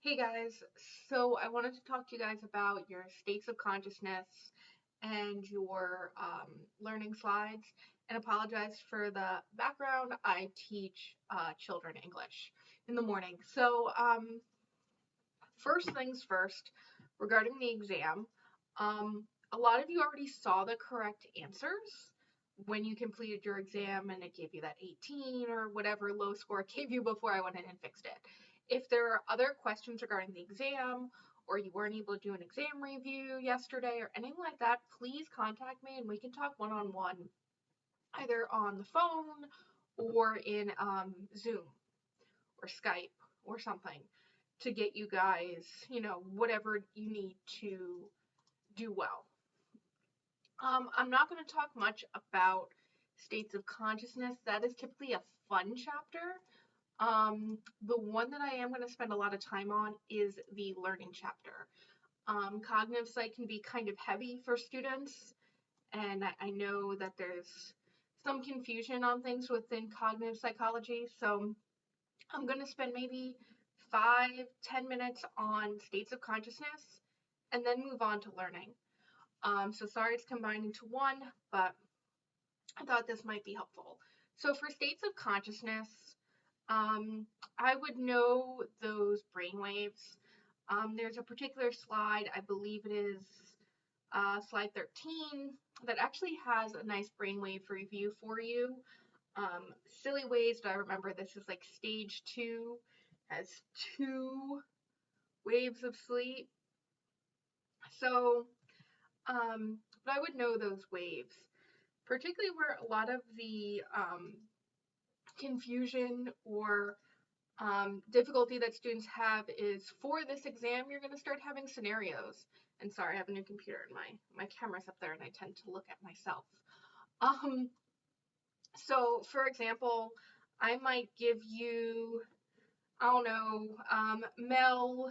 Hey guys, so I wanted to talk to you guys about your states of consciousness and your learning slides and apologize for the background. I teach children English in the morning. First things first, regarding the exam, a lot of you already saw the correct answers when you completed your exam and it gave you that 18 or whatever low score it gave you before I went in and fixed it. If there are other questions regarding the exam or you weren't able to do an exam review yesterday or anything like that, please contact me and we can talk one-on-one, either on the phone or in Zoom or Skype or something to get you guys, whatever you need to do well. I'm not going to talk much about states of consciousness. That is typically a fun chapter. The one that I am going to spend a lot of time on is the learning chapter. Cognitive psych can be kind of heavy for students, and I know that there's some confusion on things within cognitive psychology, so I'm going to spend maybe 5-10 minutes on states of consciousness and then move on to learning. So sorry it's combined into one, but I thought this might be helpful. So for states of consciousness, I would know those brainwaves. There's a particular slide, I believe it is slide 13, that actually has a nice brainwave review for you. Silly ways, but I remember this is like stage 2, has 2 waves of sleep. So, but I would know those waves, particularly where a lot of the confusion or difficulty that students have is for this exam, you're going to start having scenarios. And sorry, I have a new computer and my camera's up there and I tend to look at myself. So for example, I might give you, I don't know, Mel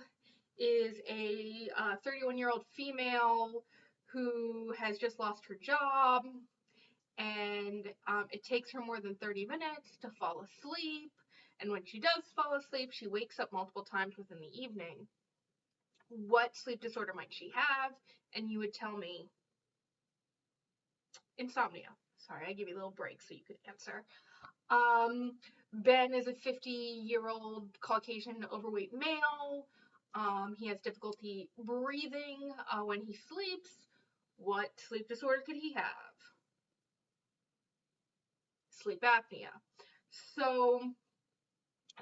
is a 31-year-old female who has just lost her job, and it takes her more than 30 minutes to fall asleep. And when she does fall asleep, she wakes up multiple times within the evening. What sleep disorder might she have? And you would tell me insomnia. Sorry, I give you a little break so you could answer. Ben is a 50-year-old Caucasian overweight male. He has difficulty breathing when he sleeps. What sleep disorder could he have? Sleep apnea. So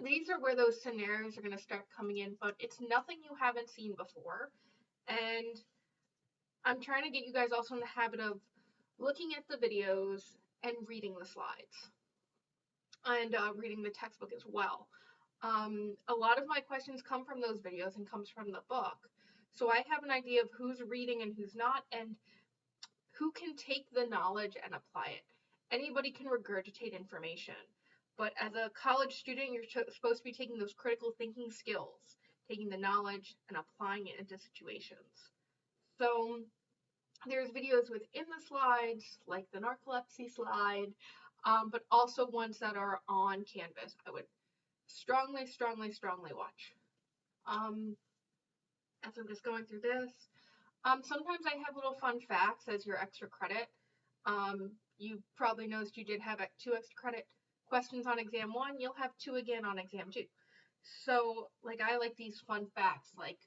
these are where those scenarios are going to start coming in, but it's nothing you haven't seen before. And I'm trying to get you guys also in the habit of looking at the videos and reading the slides and reading the textbook as well. A lot of my questions come from those videos and comes from the book. So I have an idea of who's reading and who's not, and who can take the knowledge and apply it. Anybody can regurgitate information, but as a college student, you're supposed to be taking those critical thinking skills, taking the knowledge and applying it into situations. So there's videos within the slides, like the narcolepsy slide, but also ones that are on Canvas. I would strongly watch. As I'm just going through this, sometimes I have little fun facts as your extra credit. You probably noticed you did have 2 extra credit questions on exam 1. You'll have 2 again on exam 2. So, I like these fun facts, like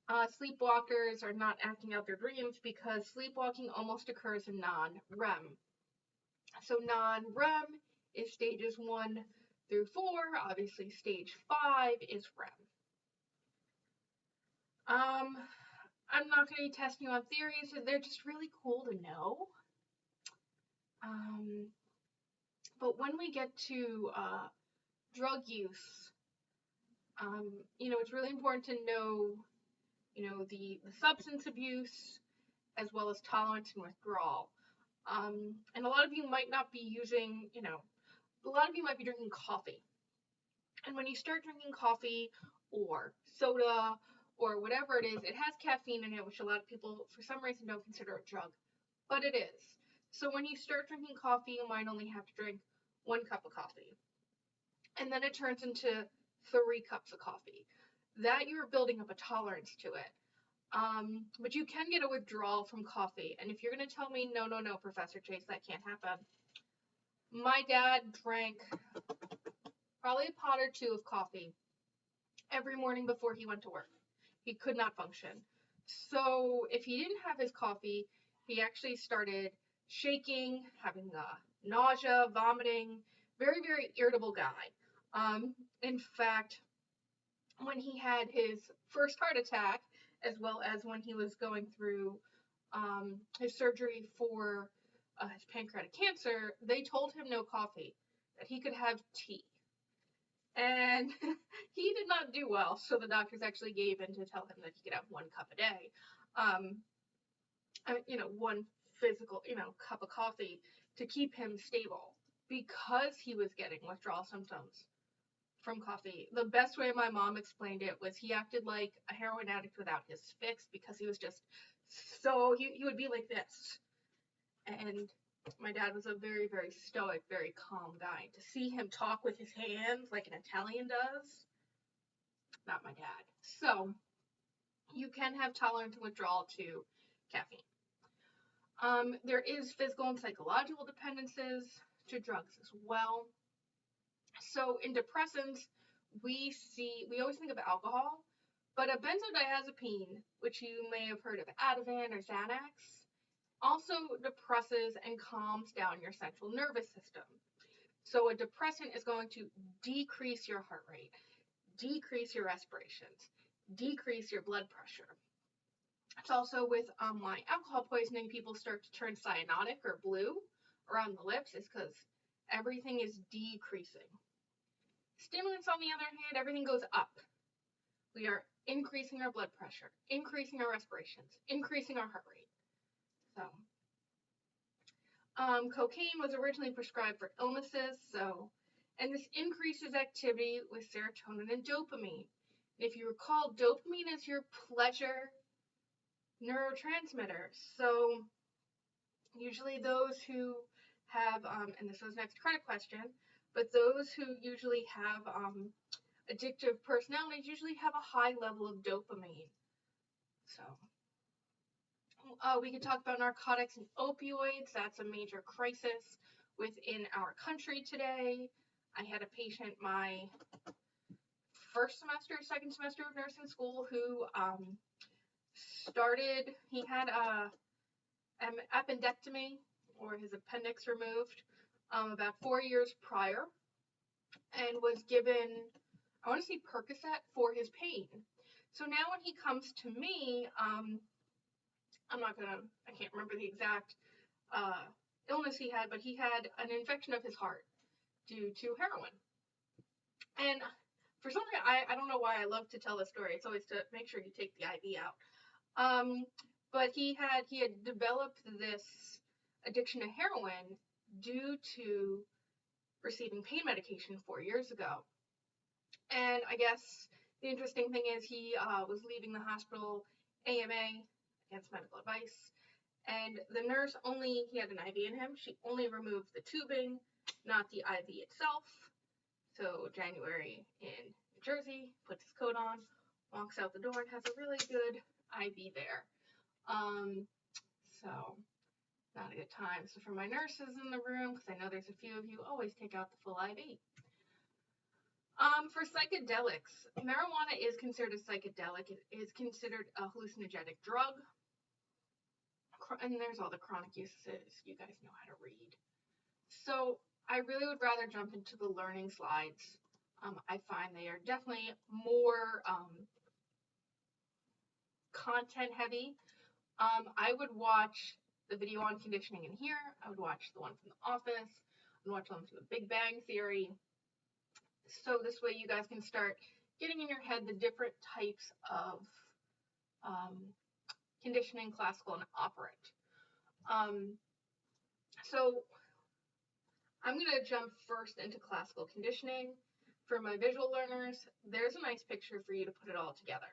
sleepwalkers are not acting out their dreams because sleepwalking almost occurs in non-REM. So non-REM is stages 1 through 4. Obviously, stage 5 is REM. I'm not going to be testing you on theories. They're just really cool to know. But when we get to drug use, it's really important to know, the substance abuse as well as tolerance and withdrawal. And a lot of you might not be using, a lot of you might be drinking coffee. And when you start drinking coffee or soda or whatever it is, it has caffeine in it, which a lot of people, for some reason, don't consider a drug. But it is. So when you start drinking coffee, you might only have to drink 1 cup of coffee. And then it turns into 3 cups of coffee. that you're building up a tolerance to it. But you can get a withdrawal from coffee. And if you're going to tell me, no, no, no, Professor Chase, that can't happen. My dad drank probably a pot or two of coffee every morning before he went to work. He could not function. So if he didn't have his coffee, he actually started shaking, having nausea, vomiting, very, very irritable guy. In fact, when he had his first heart attack, as well as when he was going through his surgery for his pancreatic cancer, they told him no coffee, that he could have tea. And he did not do well, so the doctors actually gave in to tell him that he could have 1 cup a day. One physical, cup of coffee to keep him stable because he was getting withdrawal symptoms from coffee. The best way my mom explained it was he acted like a heroin addict without his fix because he was just he would be like this. And my dad was a very, very stoic, very calm guy. To see him talk with his hands like an Italian does, not my dad. So you can have tolerance and withdrawal to caffeine. There is physical and psychological dependencies to drugs as well. So in depressants, we always think of alcohol, but a benzodiazepine, which you may have heard of Ativan or Xanax, also depresses and calms down your central nervous system. So a depressant is going to decrease your heart rate, decrease your respirations, decrease your blood pressure. It's also with why alcohol poisoning people start to turn cyanotic or blue around the lips, is because everything is decreasing. Stimulants, on the other hand, everything goes up. We are increasing our blood pressure, increasing our respirations, increasing our heart rate. So, cocaine was originally prescribed for illnesses, and this increases activity with serotonin and dopamine. If you recall, dopamine is your pleasure neurotransmitter. So, usually those who have, and this was next credit question, but those who usually have addictive personalities usually have a high level of dopamine. So, we could talk about narcotics and opioids. That's a major crisis within our country today. I had a patient my second semester of nursing school who he had an appendectomy, or his appendix removed, about 4 years prior, and was given, I want to say, Percocet for his pain. So now when he comes to me, I can't remember the exact illness he had, but he had an infection of his heart due to heroin. And for some reason, I don't know why I love to tell this story. It's always to make sure you take the IV out. But he had developed this addiction to heroin due to receiving pain medication 4 years ago. And I guess the interesting thing is he was leaving the hospital AMA, against medical advice, and the nurse he had an IV in him, she only removed the tubing, not the IV itself. So January in New Jersey, puts his coat on, walks out the door, and has a really good IV there. So not a good time. So for my nurses in the room, because I know there's a few of you, always take out the full IV. For psychedelics, marijuana is considered a psychedelic. It is considered a hallucinogenic drug. And there's all the chronic uses. You guys know how to read. So I really would rather jump into the learning slides. I find they are definitely more content heavy. I would watch the video on conditioning in here. I would watch the one from The Office. I would watch one from The Big Bang Theory. So this way you guys can start getting in your head the different types of conditioning, classical, and operant. So I'm going to jump first into classical conditioning. For my visual learners, there's a nice picture for you to put it all together.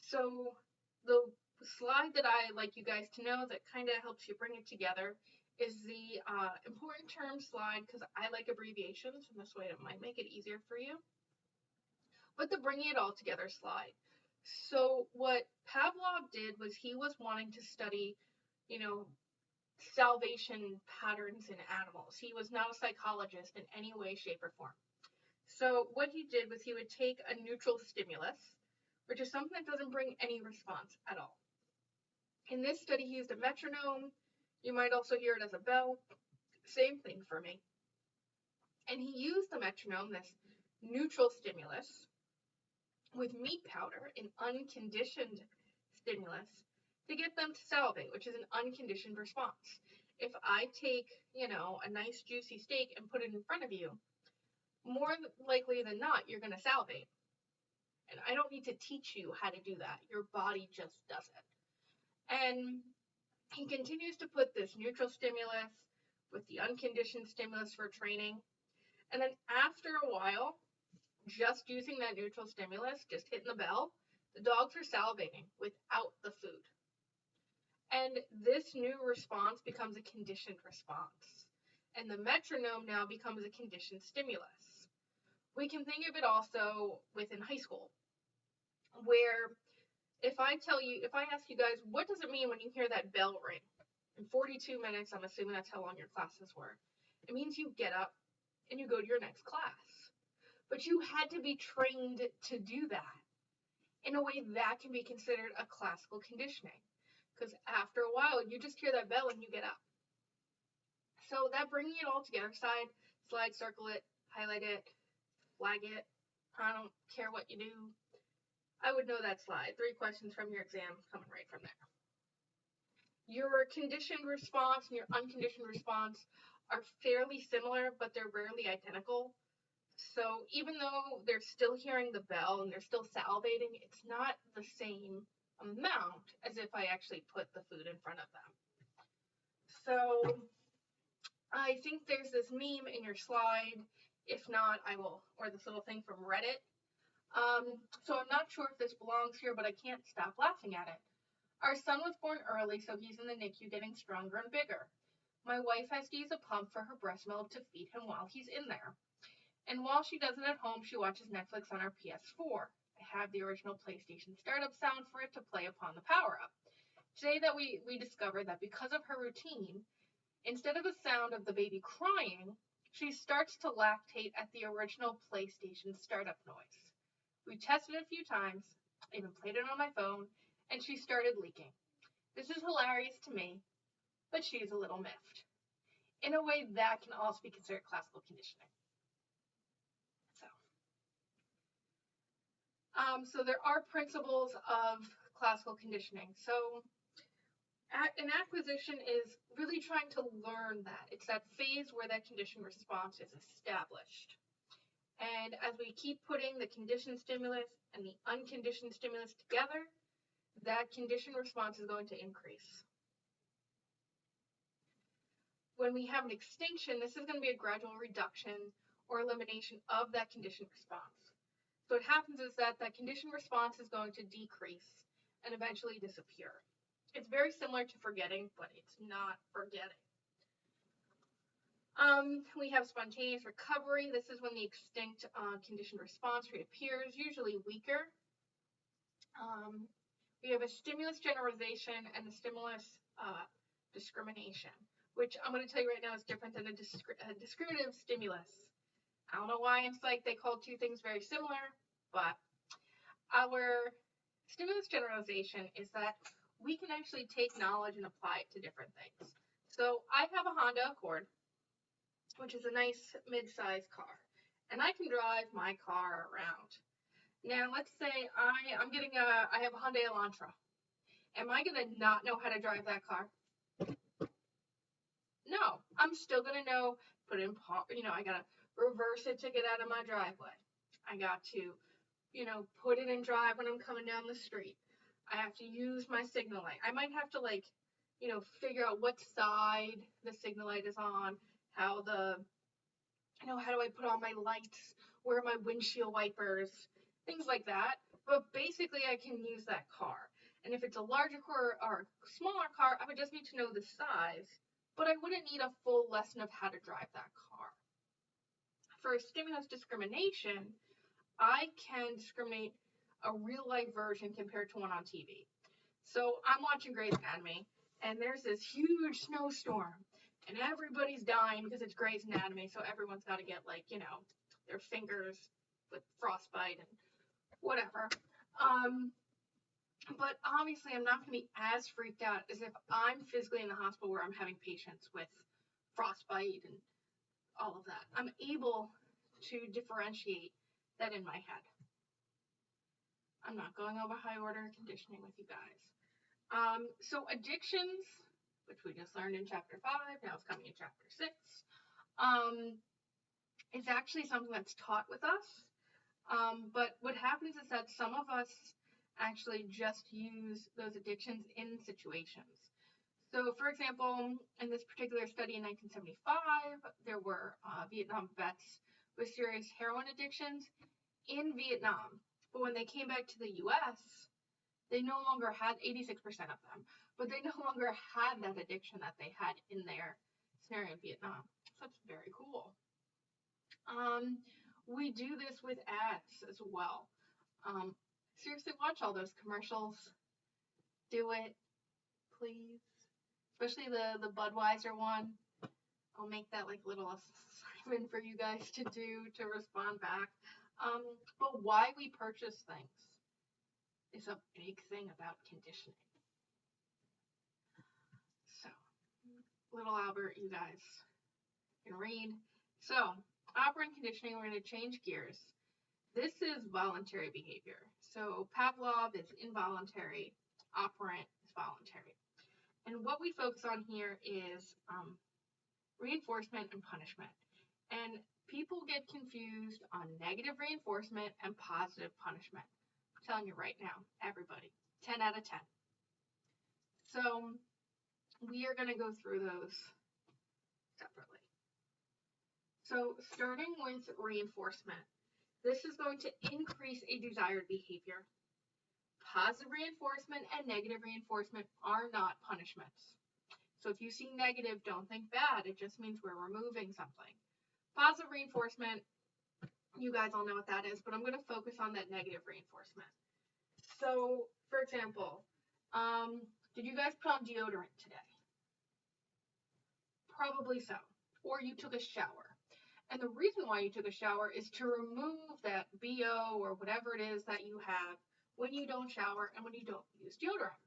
So the slide that I like you guys to know that kind of helps you bring it together is the important term slide, because I like abbreviations, and this way it might make it easier for you. but the bringing it all together slide. So what Pavlov did was he was wanting to study, you know, salvation patterns in animals. He was not a psychologist in any way, shape, or form. So what he did was he would take a neutral stimulus, which is something that doesn't bring any response at all. In this study, he used a metronome. You might also hear it as a bell. Same thing for me. And he used the metronome, this neutral stimulus, with meat powder, an unconditioned stimulus, to get them to salivate, which is an unconditioned response. If I take, a nice juicy steak and put it in front of you, more likely than not, you're going to salivate. And I don't need to teach you how to do that. Your body just does it. And he continues to put this neutral stimulus with the unconditioned stimulus for training. And then after a while, just using that neutral stimulus, just hitting the bell, the dogs are salivating without the food. And this new response becomes a conditioned response. And the metronome now becomes a conditioned stimulus. We can think of it also within high school, where if I ask you guys, what does it mean when you hear that bell ring? In 42 minutes, I'm assuming that's how long your classes were. It means you get up and you go to your next class. But you had to be trained to do that. In a way, that can be considered a classical conditioning. Because after a while, you just hear that bell and you get up. So that bringing it all together slide, circle it, highlight it, flag it. I don't care what you do. I would know that slide. 3 questions from your exam coming right from there. Your conditioned response and your unconditioned response are fairly similar, but they're rarely identical. So even though they're still hearing the bell and they're still salivating, it's not the same amount as if I actually put the food in front of them. So I think there's this meme in your slide. If not, I will, or this little thing from Reddit. So I'm not sure if this belongs here, but I can't stop laughing at it. Our son was born early, so he's in the NICU getting stronger and bigger. My wife has to use a pump for her breast milk to feed him while he's in there. And while she does it at home, she watches Netflix on her PS4. I have the original PlayStation startup sound for it to play upon the power-up. Today that we discovered that because of her routine, instead of the sound of the baby crying, she starts to lactate at the original PlayStation startup noise. We tested it a few times, I even played it on my phone, and she started leaking. This is hilarious to me, but she's a little miffed. In a way, that can also be considered classical conditioning. So there are principles of classical conditioning. So an acquisition is really trying to learn that. It's that phase where that conditioned response is established. And as we keep putting the conditioned stimulus and the unconditioned stimulus together, that conditioned response is going to increase. When we have an extinction, this is going to be a gradual reduction or elimination of that conditioned response. So what happens is that conditioned response is going to decrease and eventually disappear. It's very similar to forgetting, but it's not forgetting. We have spontaneous recovery. This is when the extinct conditioned response reappears, usually weaker. We have a stimulus generalization and a stimulus discrimination, which I'm going to tell you right now is different than a discriminative stimulus. I don't know why in Psych they call 2 things very similar, but our stimulus generalization is that we can actually take knowledge and apply it to different things. So I have a Honda Accord, which is a nice mid-sized car, and I can drive my car around. Now let's say I have a Hyundai Elantra. Am I going to not know how to drive that car? No, I'm still going to know, I got to reverse it to get out of my driveway. I got to, put it in drive when I'm coming down the street. I have to use my signal light. I might have to figure out what side the signal light is on, how do I put on my lights, where are my windshield wipers, things like that. But basically I can use that car. And if it's a larger car or a smaller car, I would just need to know the size, but I wouldn't need a full lesson of how to drive that car. For stimulus discrimination, I can discriminate a real life version compared to one on TV. So I'm watching Grey's Anatomy, and there's this huge snowstorm, and everybody's dying because it's Grey's Anatomy, so everyone's got to get, like, their fingers with frostbite and whatever. But obviously, I'm not going to be as freaked out as if I'm physically in the hospital where I'm having patients with frostbite and all of that. I'm able to differentiate that in my head. I'm not going over high order conditioning with you guys. So addictions, which we just learned in chapter 5, now it's coming in chapter 6, is actually something that's taught with us. But what happens is that some of us actually just use those addictions in situations. So, for example, in this particular study in 1975, there were Vietnam vets with serious heroin addictions in Vietnam. But when they came back to the US, they no longer had 86% of them, but they no longer had that addiction that they had in their scenario in Vietnam. So that's very cool. We do this with ads as well. Seriously, watch all those commercials. Do it, please. Especially the Budweiser one. I'll make that like little assignment for you guys to do to respond back. But why we purchase things is a big thing about conditioning. So, little Albert, you guys can read. So, operant conditioning, we're going to change gears. This is voluntary behavior. So, Pavlov is involuntary, operant is voluntary. And what we focus on here is reinforcement and punishment. And people get confused on negative reinforcement and positive punishment. I'm telling you right now, everybody, 10 out of 10. So we are going to go through those separately. So starting with reinforcement, this is going to increase a desired behavior. Positive reinforcement and negative reinforcement are not punishments. So if you see negative, don't think bad. It just means we're removing something. Positive reinforcement, you guys all know what that is, but I'm going to focus on that negative reinforcement. So, for example, did you guys put on deodorant today? Probably so. Or you took a shower. And the reason why you took a shower is to remove that BO or whatever it is that you have when you don't shower and when you don't use deodorant.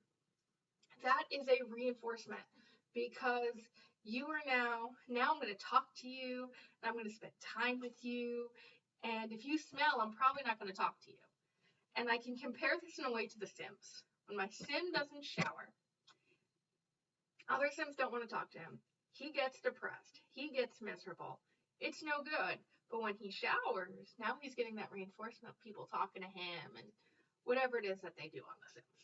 That is a reinforcement because you are now I'm going to talk to you, and I'm going to spend time with you, and if you smell, I'm probably not going to talk to you. And I can compare this in a way to the Sims. When my Sim doesn't shower, other Sims don't want to talk to him. He gets depressed. He gets miserable. It's no good. But when he showers, now he's getting that reinforcement of people talking to him and whatever it is that they do on The Sims.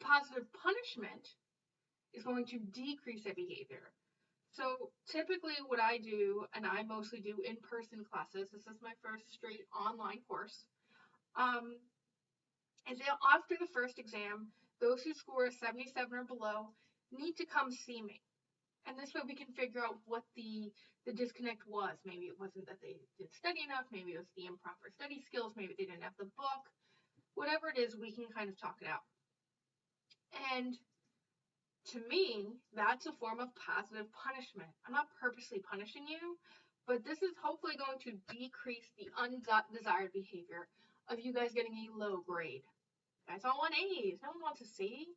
Positive punishment is going to decrease a behavior. So typically what I do, and I mostly do in-person classes, this is my first straight online course, is that after the first exam, those who score a 77 or below need to come see me. And this way we can figure out what the disconnect was. Maybe it wasn't that they didn't study enough, maybe it was the improper study skills, maybe they didn't have the book. Whatever it is, we can kind of talk it out. And to me, that's a form of positive punishment. I'm not purposely punishing you, but this is hopefully going to decrease the undesired behavior of you guys getting a low grade. You guys all want A's. No one wants a C.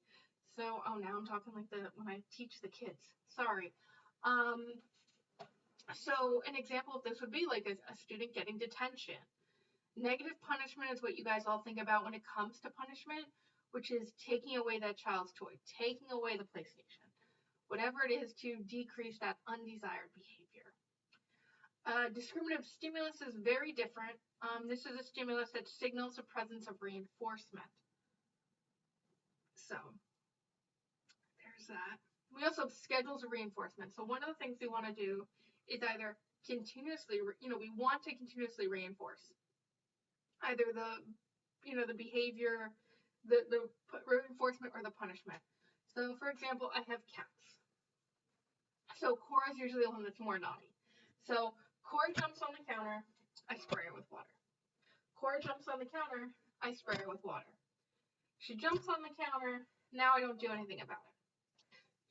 So, now I'm talking like when I teach the kids. Sorry. So an example of this would be like a student getting detention. Negative punishment is what you guys all think about when it comes to punishment, which is taking away that child's toy, taking away the PlayStation, whatever it is to decrease that undesired behavior. Discriminative stimulus is very different. This is a stimulus that signals the presence of reinforcement. So there's that. We also have schedules of reinforcement. So one of the things we want to do is either continuously, we want to continuously reinforce either the behavior, the reinforcement, or the punishment. So for example, I have cats. So Cora's usually the one that's more naughty. So Cora jumps on the counter. I spray her with water. Cora jumps on the counter, I spray her with water. She jumps on the counter, now I don't do anything about it.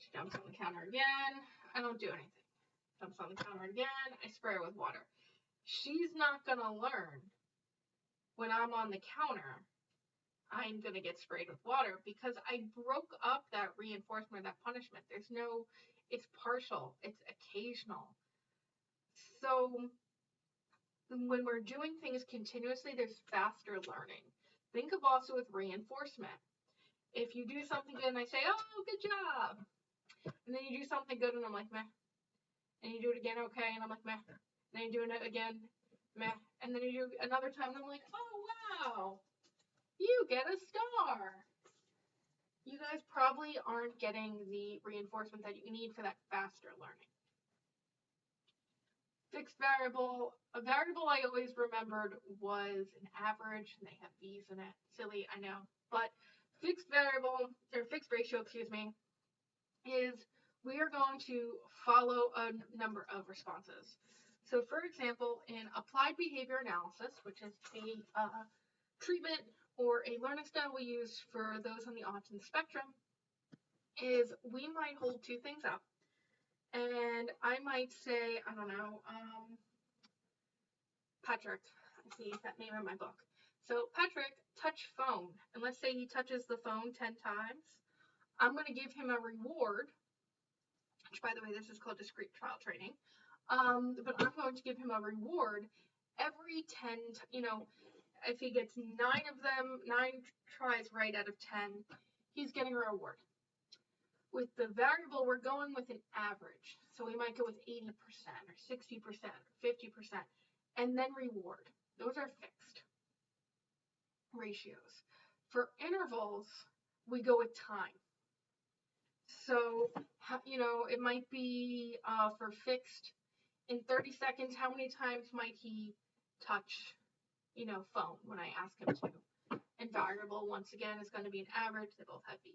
She jumps on the counter again, I don't do anything. Jumps on the counter again, I spray her with water. She's not gonna learn when I'm on the counter, I'm gonna get sprayed with water because I broke up that reinforcement, that punishment. It's partial, it's occasional. So when we're doing things continuously, there's faster learning. Think of also with reinforcement. If you do something good and I say, oh, good job, and then you do something good and I'm like, meh, and you do it again, okay, and I'm like, meh, and then you do it again, meh, and then you do another time and I'm like, oh, wow, you get a star. You guys probably aren't getting the reinforcement that you need for that faster learning. Fixed variable. A variable I always remembered was an average, and they have B's in it. Silly, I know. But fixed variable, or fixed ratio, excuse me, is we are going to follow a number of responses. So for example, in applied behavior analysis, which is a treatment or a learning style we use for those on the autism spectrum, is we might hold two things up. And I might say, I don't know, Patrick, I see that name in my book. So Patrick, touch phone. And let's say he touches the phone 10 times. I'm going to give him a reward, which by the way, this is called discrete trial training. But I'm going to give him a reward every 10, if he gets 9 tries right out of 10, he's getting a reward. With the variable, we're going with an average. So we might go with 80% or 60% or 50%, and then reward. Those are fixed ratios. For intervals, we go with time. So, it might be for fixed, in 30 seconds, how many times might he touch, phone when I ask him to? And variable, once again, is going to be an average. They both have B's.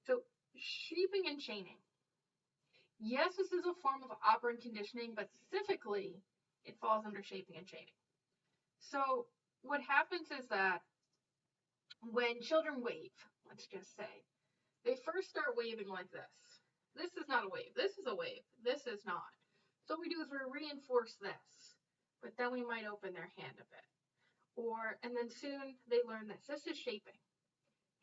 So shaping and chaining. Yes, this is a form of operant conditioning, but specifically it falls under shaping and chaining. So what happens is that when children wave, let's just say, they first start waving like this. This is not a wave. This is a wave. This is not. So what we do is we reinforce this, but then we might open their hand a bit. And then soon they learn this. This is shaping.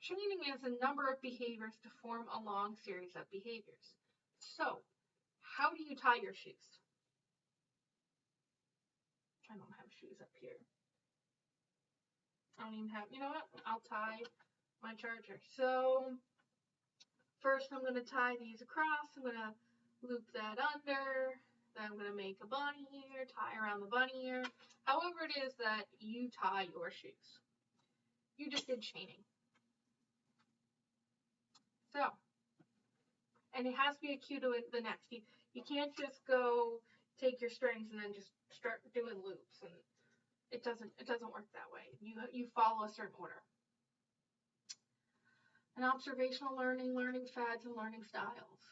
Chaining is a number of behaviors to form a long series of behaviors. So, how do you tie your shoes? I don't have shoes up here. I don't even have, what? I'll tie my charger. So, first I'm going to tie these across. I'm going to loop that under. Then I'm going to make a bunny ear, tie around the bunny ear. However it is that you tie your shoes. You just did chaining. So, and it has to be a cue to the next. You can't just go take your strings and then just start doing loops, and it doesn't work that way. You follow a certain order. And observational learning fads, and learning styles.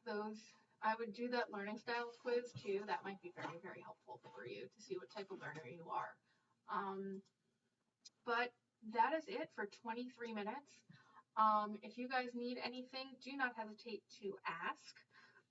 Those I would do that learning styles quiz too. That might be very, very helpful for you to see what type of learner you are. But that is it for 23 minutes. If you guys need anything, do not hesitate to ask.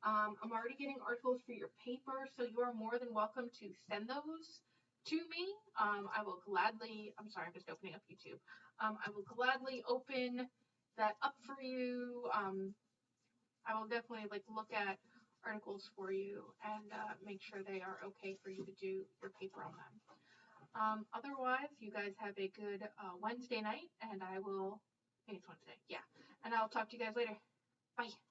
I'm already getting articles for your paper, so you are more than welcome to send those to me. I will gladly, I'm sorry, I'm just opening up YouTube. I will gladly open that up for you. I will definitely look at articles for you and make sure they are okay for you to do your paper on them. Otherwise, you guys have a good Wednesday night, and I think it's Wednesday, yeah. And I'll talk to you guys later. Bye.